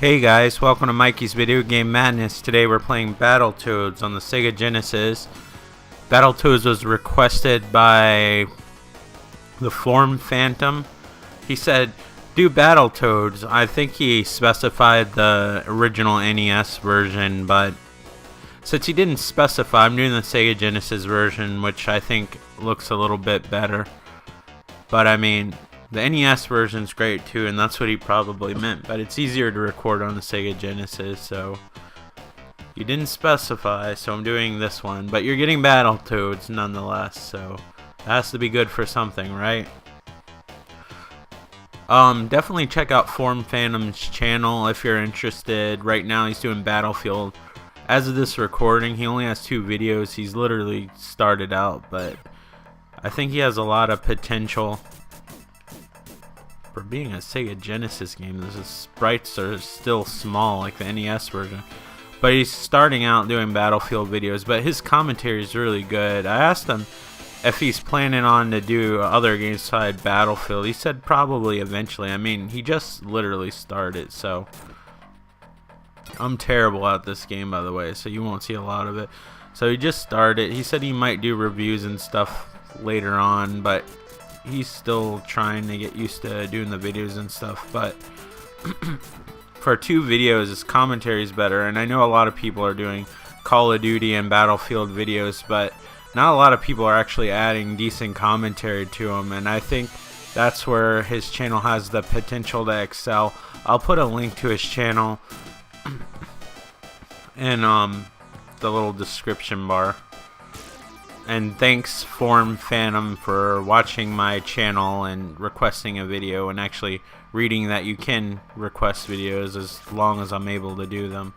Hey guys, welcome to Mikey's Video Game Madness. Today we're playing Battletoads on the Sega Genesis. Battletoads was requested by the Form Phantom. He said, do Battletoads. I think he specified the original NES version, but since he didn't specify, I'm doing the Sega Genesis version, which I think looks a little bit better. But I mean, the NES version's great too, and that's what he probably meant, but it's easier to record on the Sega Genesis, so you didn't specify, so I'm doing this one. But you're getting Battletoads nonetheless, so it has to be good for something, right? Definitely check out Form Phantom's channel if you're interested. Right now he's doing Battlefield. As of this recording, he only has 2 videos. He's literally started out, but I think he has a lot of potential. For being a Sega Genesis game, the sprites are still small like the NES version. But he's starting out doing Battlefield videos, but his commentary is really good. I asked him if he's planning on to do other games besides Battlefield. He said probably eventually. I mean, he just literally started, so I'm terrible at this game, by the way, so you won't see a lot of it. So he just started. He said he might do reviews and stuff later on, but he's still trying to get used to doing the videos and stuff. But for 2 videos, his commentary is better. And I know a lot of people are doing Call of Duty and Battlefield videos, but not a lot of people are actually adding decent commentary to them. And I think that's where his channel has the potential to excel. I'll put a link to his channel in the little description bar. And thanks Form Phantom for watching my channel and requesting a video, and actually reading that you can request videos as long as I'm able to do them.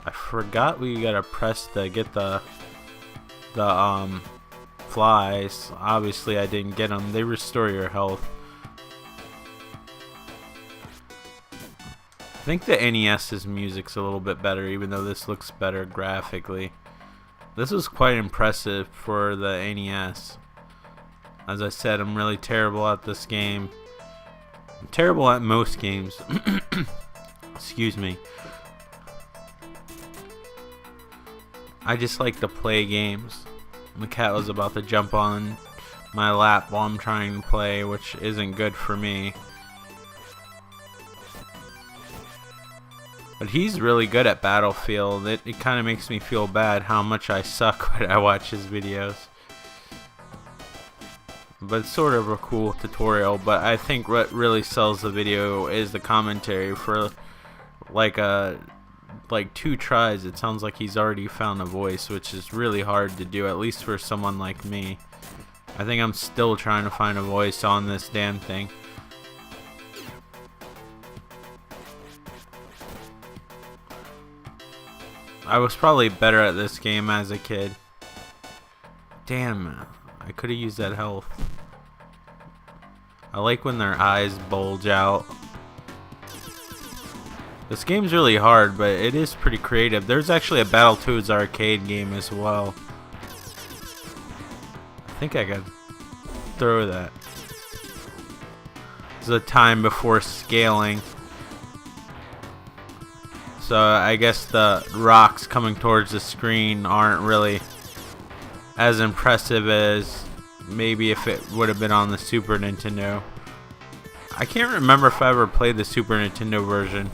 I forgot we gotta press to get the flies. Obviously I didn't get them. They restore your health. I think the NES's music's a little bit better, even though this looks better graphically. This was quite impressive for the NES. As I said, I'm really terrible at this game. I'm terrible at most games. Excuse me. I just like to play games. The cat was about to jump on my lap while I'm trying to play, which isn't good for me. But he's really good at Battlefield. It kind of makes me feel bad how much I suck when I watch his videos. But it's sort of a cool tutorial. But I think what really sells the video is the commentary. For like 2 tries, it sounds like he's already found a voice, which is really hard to do, at least for someone like me. I think I'm still trying to find a voice on this damn thing. I was probably better at this game as a kid. Damn, I could have used that health. I like when their eyes bulge out. This game's really hard, but it is pretty creative. There's actually a Battletoads arcade game as well. I think I could throw that. This is a time before scaling. So I guess the rocks coming towards the screen aren't really as impressive as maybe if it would have been on the Super Nintendo. I can't remember if I ever played the Super Nintendo version.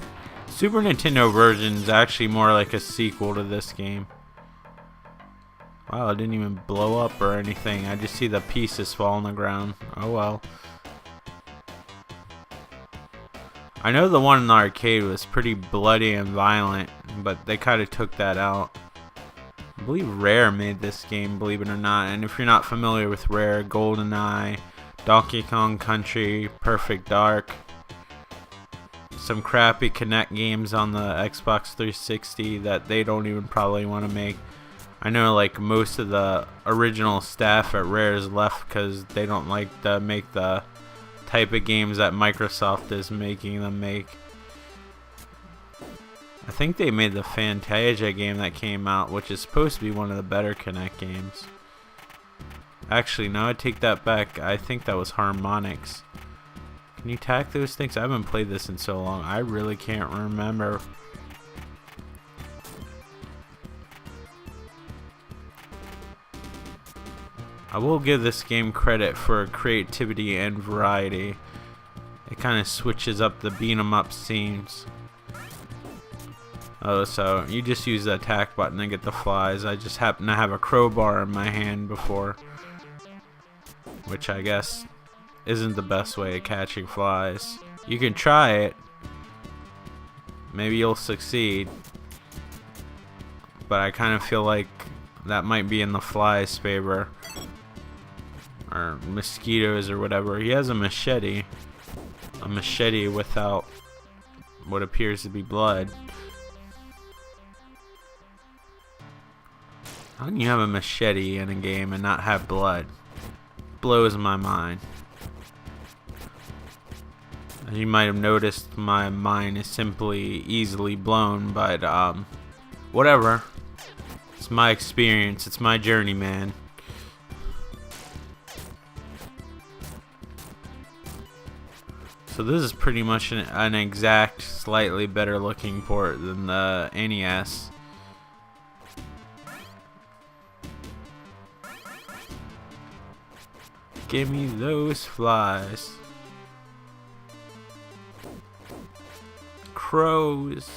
Super Nintendo version is actually more like a sequel to this game. Wow, it didn't even blow up or anything. I just see the pieces fall on the ground. Oh well. I know the one in the arcade was pretty bloody and violent, but they kind of took that out. I believe Rare made this game, believe it or not. And if you're not familiar with Rare, GoldenEye, Donkey Kong Country, Perfect Dark, some crappy Kinect games on the Xbox 360 that they don't even probably want to make. I know like most of the original staff at Rare is left because they don't like to make the type of games that Microsoft is making them make. I think they made the Fantasia game that came out, which is supposed to be one of the better Kinect games. Actually, no, I take that back. I think that was Harmonix. Can you tack those things? I haven't played this in so long. I really can't remember. I will give this game credit for creativity and variety. It kind of switches up the beat 'em up scenes. Oh, so you just use the attack button to get the flies. I just happen to have a crowbar in my hand before, which I guess isn't the best way of catching flies. You can try it. Maybe you'll succeed. But I kind of feel like that might be in the flies' favor. Or mosquitoes or whatever. He has a machete. A machete without what appears to be blood. How can you have a machete in a game and not have blood? Blows my mind. As you might have noticed, my mind is simply easily blown, but whatever. It's my experience. It's my journey, man. So this is pretty much an exact, slightly better looking port than the NES. Give me those flies. Crows.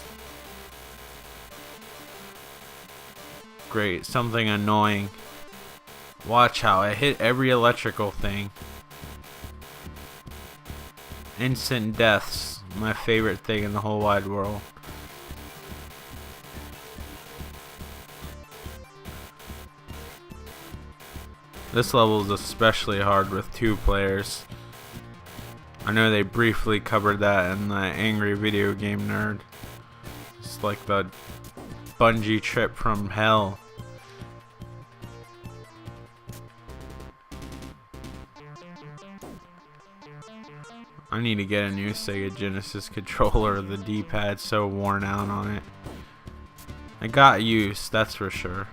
Great, something annoying. Watch how I hit every electrical thing. Instant deaths, my favorite thing in the whole wide world. This level is especially hard with 2 players. I know they briefly covered that in the Angry Video Game Nerd. It's like the bungee trip from hell. I need to get a new Sega Genesis controller. The D-pad's so worn out on it. I got use, that's for sure.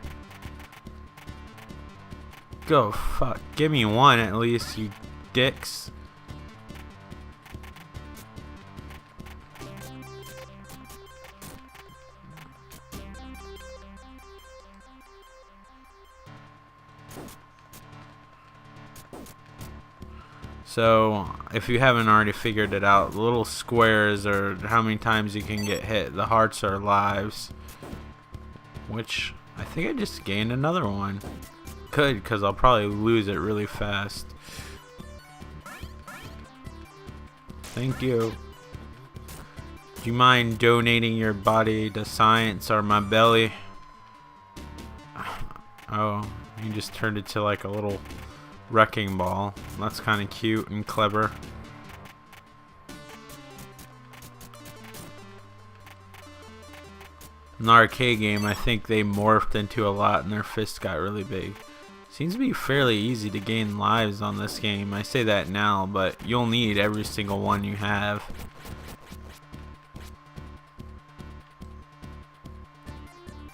Go fuck. Give me one at least, you dicks. So, if you haven't already figured it out, the little squares are how many times you can get hit. The hearts are lives. Which, I think I just gained another one. Good, because I'll probably lose it really fast. Thank you. Do you mind donating your body to science or my belly? Oh, you just turned it to like a little wrecking ball. That's kind of cute and clever. In the arcade game, I think they morphed into a lot and their fists got really big. Seems to be fairly easy to gain lives on this game. I say that now, but you'll need every single one you have.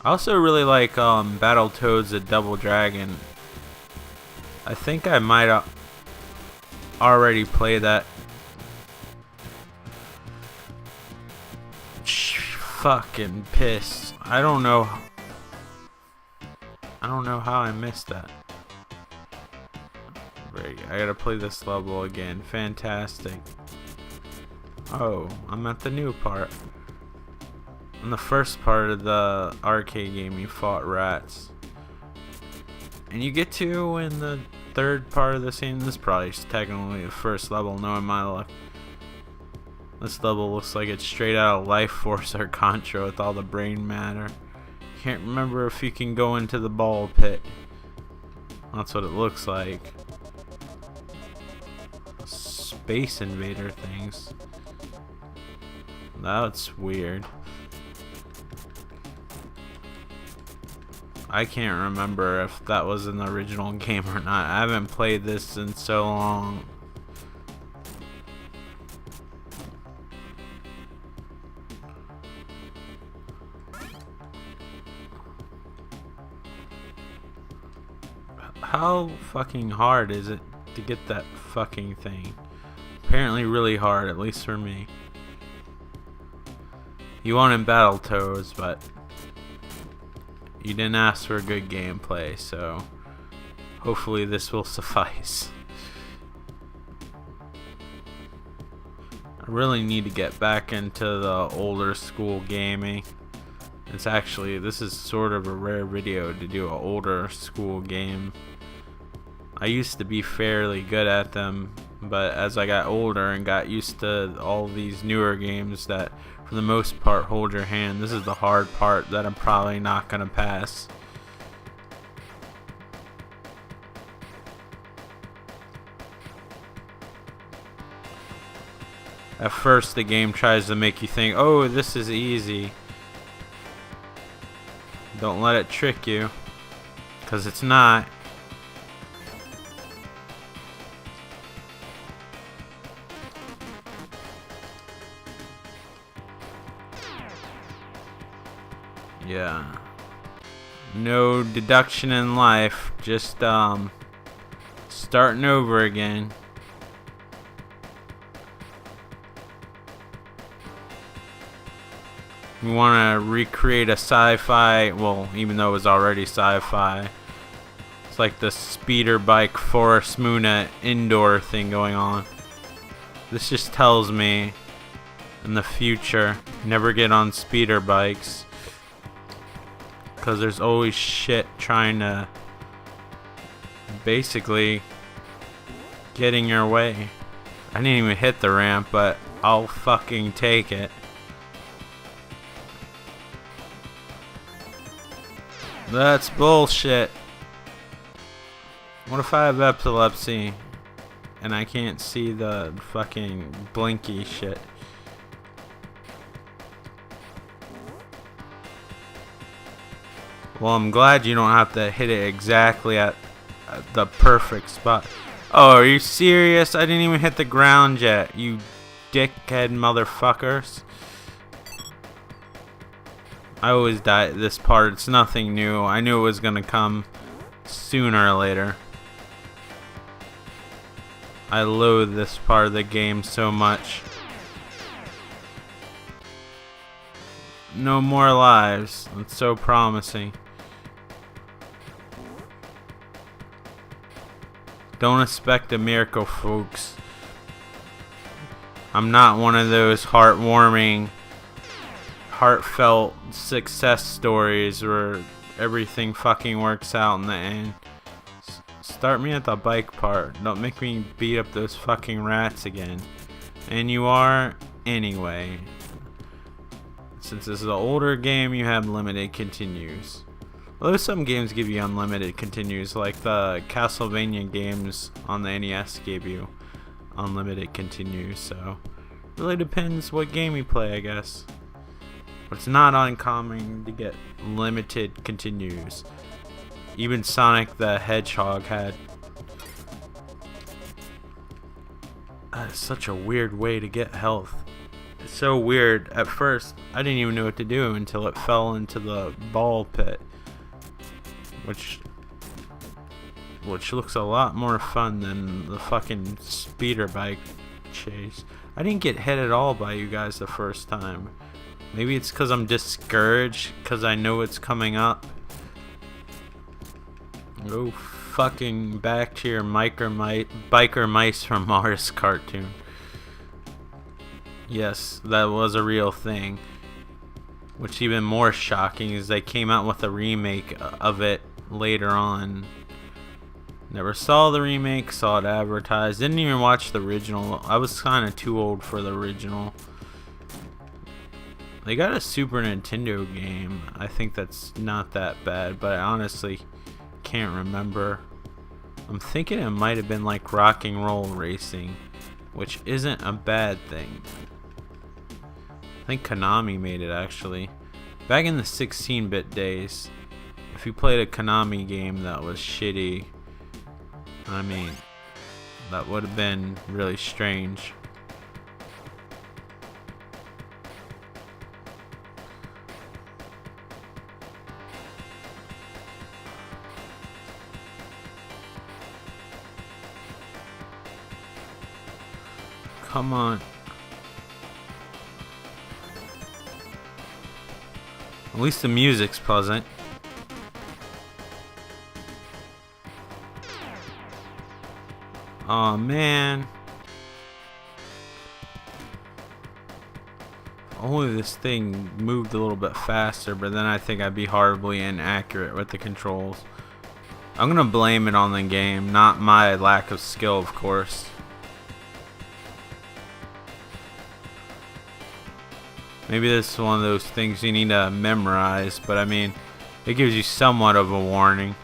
I also really like Battletoads: The Double Dragon. I think I might already play that. Fucking pissed. I don't know how I missed that. Great, I gotta play this level again. Fantastic. Oh, I'm at the new part. In the first part of the arcade game, you fought rats. And you get to in the third part of the scene. This is probably technically the first level, knowing my luck. This level looks like it's straight out of Life Force or Contra with all the brain matter. Can't remember if you can go into the ball pit. That's what it looks like. Space Invader things. That's weird. I can't remember if that was in the original game or not. I haven't played this in so long. How fucking hard is it to get that fucking thing? Apparently really hard, at least for me. You wanted Battletoads, but you didn't ask for good gameplay, so hopefully this will suffice. I really need to get back into the older school gaming. This is sort of a rare video to do an older school game. I used to be fairly good at them, but as I got older and got used to all these newer games that for the most part hold your hand, this is the hard part that I'm probably not gonna pass. At first the game tries to make you think, oh, this is easy. Don't let it trick you, because it's not. Yeah. No deduction in life, just starting over again. We want to recreate a sci-fi, well, even though it was already sci-fi. It's like the speeder bike Forest Moon indoor thing going on. This just tells me in the future, never get on speeder bikes, because there's always shit trying to basically get in your way. I didn't even hit the ramp, but I'll fucking take it. That's bullshit. What if I have epilepsy and I can't see the fucking blinky shit? Well, I'm glad you don't have to hit it exactly at the perfect spot. Oh, are you serious? I didn't even hit the ground yet, you dickhead motherfuckers. I always die at this part. It's nothing new. I knew it was gonna come sooner or later. I loathe this part of the game so much. No more lives. It's so promising. Don't expect a miracle, folks. I'm not one of those heartwarming, heartfelt success stories where everything fucking works out in the end. Start me at the bike part. Don't make me beat up those fucking rats again. And you are anyway. Since this is an older game, you have limited continues. Although some games give you unlimited continues, like the Castlevania games on the NES gave you unlimited continues, so it really depends what game you play, I guess. But it's not uncommon to get limited continues. Even Sonic the Hedgehog had. That's such a weird way to get health. It's so weird. At first, I didn't even know what to do until it fell into the ball pit. Which looks a lot more fun than the fucking speeder bike chase. I didn't get hit at all by you guys the first time. Maybe it's because I'm discouraged because I know it's coming up. Go fucking back to your biker mice from Mars cartoon. Yes, that was a real thing. Which even more shocking is they came out with a remake of it later on. Never saw the remake, saw it advertised. Didn't even watch the original. I was kind of too old for the original. They got a Super Nintendo game. I think that's not that bad, but I honestly can't remember. I'm thinking it might have been like Rock and Roll Racing, which isn't a bad thing. I think Konami made it actually. Back in the 16-bit days, if you played a Konami game that was shitty, I mean, that would have been really strange. Come on. At least the music's pleasant. Aw, man. Only this thing moved a little bit faster, but then I think I'd be horribly inaccurate with the controls. I'm gonna blame it on the game, not my lack of skill, of course. Maybe this is one of those things you need to memorize, but I mean, it gives you somewhat of a warning.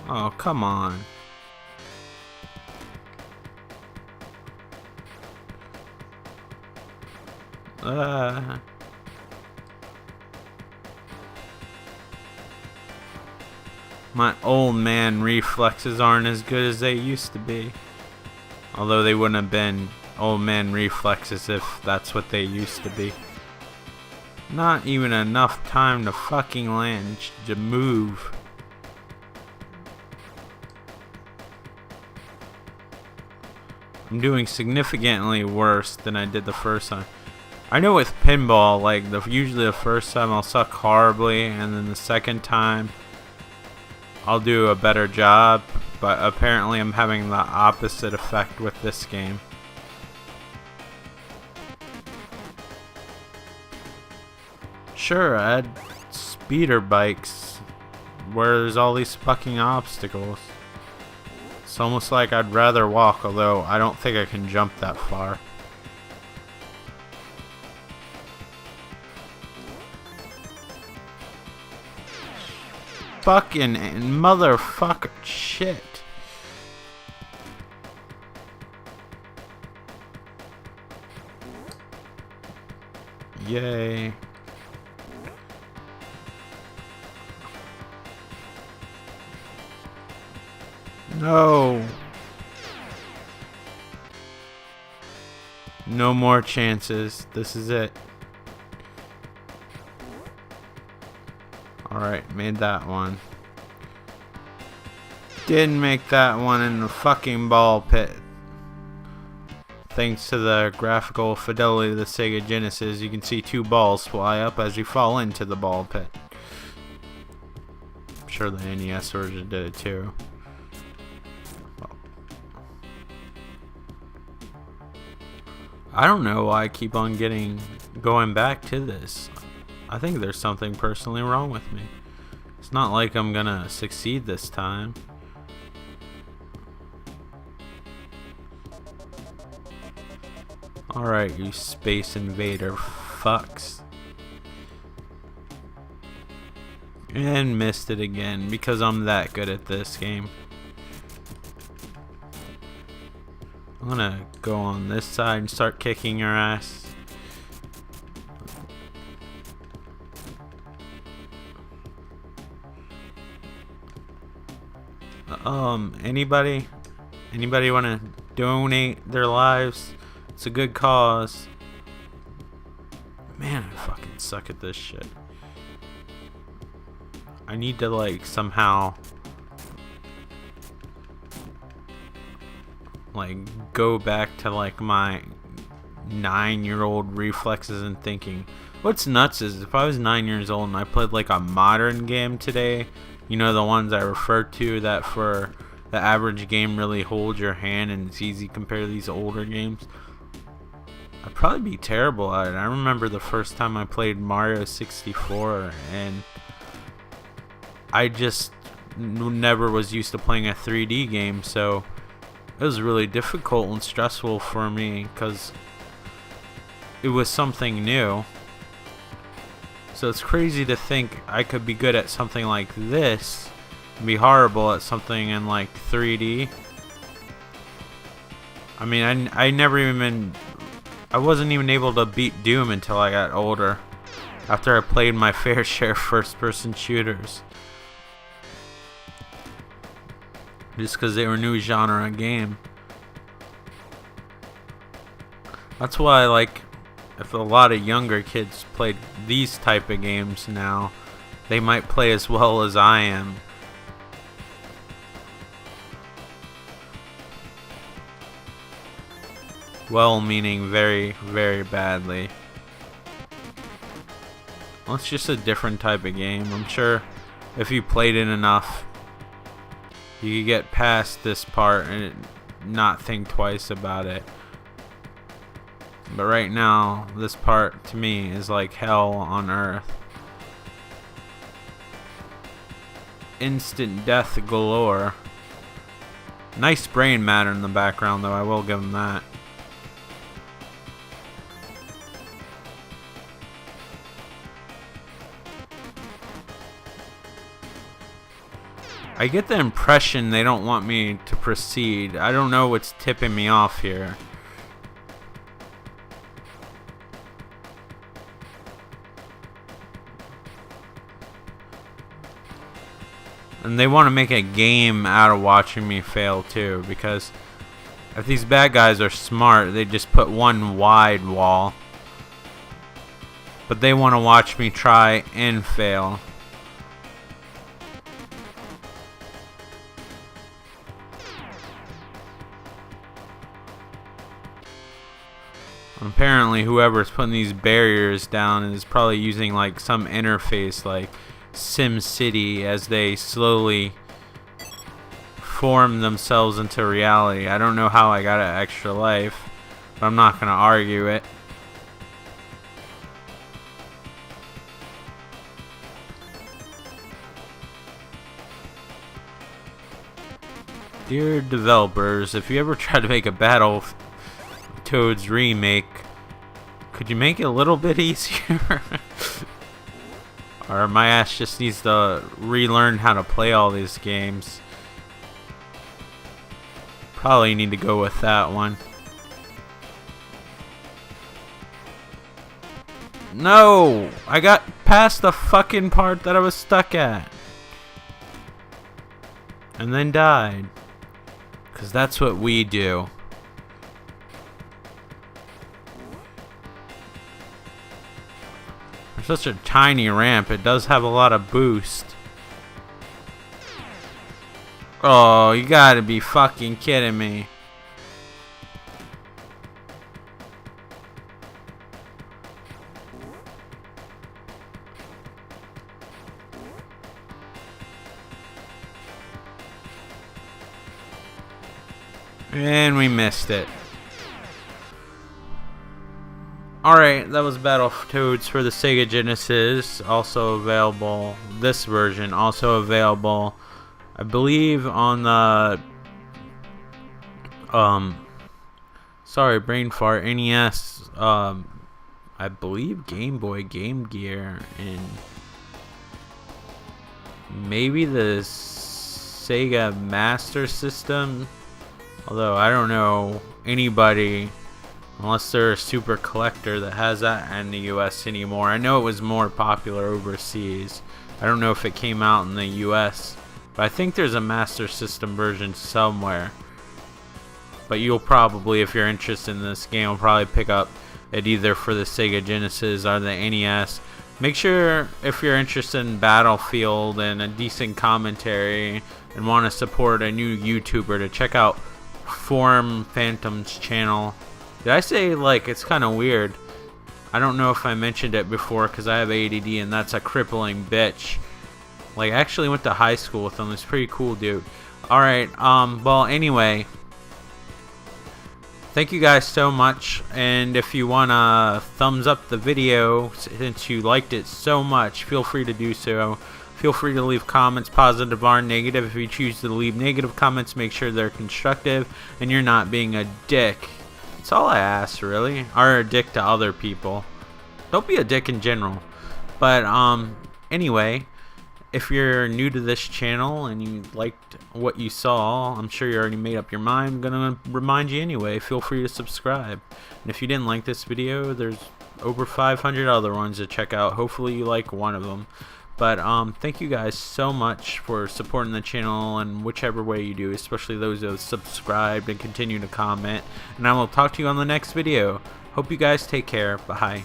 Oh, come on. My old man reflexes aren't as good as they used to be. Although they wouldn't have been old man reflexes if that's what they used to be. Not even enough time to fucking land, to move. I'm doing significantly worse than I did the first time. I know with pinball, like usually the first time I'll suck horribly, and then the second time I'll do a better job, but apparently I'm having the opposite effect with this game. Sure, I had speeder bikes where there's all these fucking obstacles. It's almost like I'd rather walk, although I don't think I can jump that far. Fucking motherfucker shit. Yay. No. No more chances. This is it. Alright, made that one. Didn't make that one in the fucking ball pit. Thanks to the graphical fidelity of the Sega Genesis, you can see two balls fly up as you fall into the ball pit. I'm sure the NES version did it too. I don't know why I keep on going back to this. I think there's something personally wrong with me. It's not like I'm gonna succeed this time. Alright, you space invader fucks. And missed it again because I'm that good at this game. I'm gonna go on this side and start kicking your ass. Anybody want to donate their lives? It's a good cause. Man, I fucking suck at this shit. I need to like somehow like go back to like my 9-year-old reflexes and thinking. What's nuts is if I was 9 years old and I played like a modern game today, you know, the ones I referred to that for the average game really hold your hand and it's easy compared to these older games, I'd probably be terrible at it. I remember the first time I played Mario 64 and I just never was used to playing a 3D game, so it was really difficult and stressful for me because it was something new. So it's crazy to think I could be good at something like this and be horrible at something in like 3D. I mean, I wasn't even able to beat Doom until I got older, after I played my fair share of first-person shooters. Just because they were a new genre of game. That's why, like, if a lot of younger kids played these type of games now, they might play as well as I am. well meaning very, very badly. Well, it's just a different type of game. I'm sure if you played it enough, you could get past this part and not think twice about it. But right now, this part to me is like hell on earth. Instant death galore. Nice brain matter in the background though, I will give them that. I get the impression they don't want me to proceed. I don't know what's tipping me off here. And they want to make a game out of watching me fail too, because if these bad guys are smart, they just put one wide wall. But they want to watch me try and fail. Apparently whoever's putting these barriers down is probably using like some interface like SimCity as they slowly form themselves into reality. I don't know how I got an extra life, but I'm not gonna argue it. Dear developers, if you ever try to make a Battletoads remake, could you make it a little bit easier? Or my ass just needs to relearn how to play all these games. Probably need to go with that one. No! I got past the fucking part that I was stuck at. And then died. 'Cause that's what we do. Such a tiny ramp, it does have a lot of boost. Oh, you gotta be fucking kidding me. And we missed it. Alright, that was Battletoads for the Sega Genesis, also available, this version, also available, I believe on the, sorry, brain fart, NES, I believe Game Boy, Game Gear, and maybe the Sega Master System, although I don't know anybody unless they're a super collector that has that in the US anymore. I know it was more popular overseas. I don't know if it came out in the US, but I think there's a Master System version somewhere. But you'll probably, if you're interested in this game, will probably pick up it either for the Sega Genesis or the NES. Make sure, if you're interested in Battlefield and a decent commentary and want to support a new YouTuber, to check out Form Phantom's channel. Did I say, like, it's kind of weird? I don't know if I mentioned it before because I have ADD and that's a crippling bitch. Like, I actually went to high school with him. It's pretty cool, dude. Alright, well, anyway. Thank you guys so much. And if you want to thumbs up the video, since you liked it so much, feel free to do so. Feel free to leave comments, positive or negative. If you choose to leave negative comments, make sure they're constructive and you're not being a dick. That's all I ask, really. Or a dick to other people. Don't be a dick in general. But, anyway, if you're new to this channel and you liked what you saw, I'm sure you already made up your mind. I'm gonna remind you anyway, feel free to subscribe. And if you didn't like this video, there's over 500 other ones to check out. Hopefully you like one of them. But thank you guys so much for supporting the channel in whichever way you do, especially those who have subscribed and continue to comment. And I will talk to you on the next video. Hope you guys take care. Bye.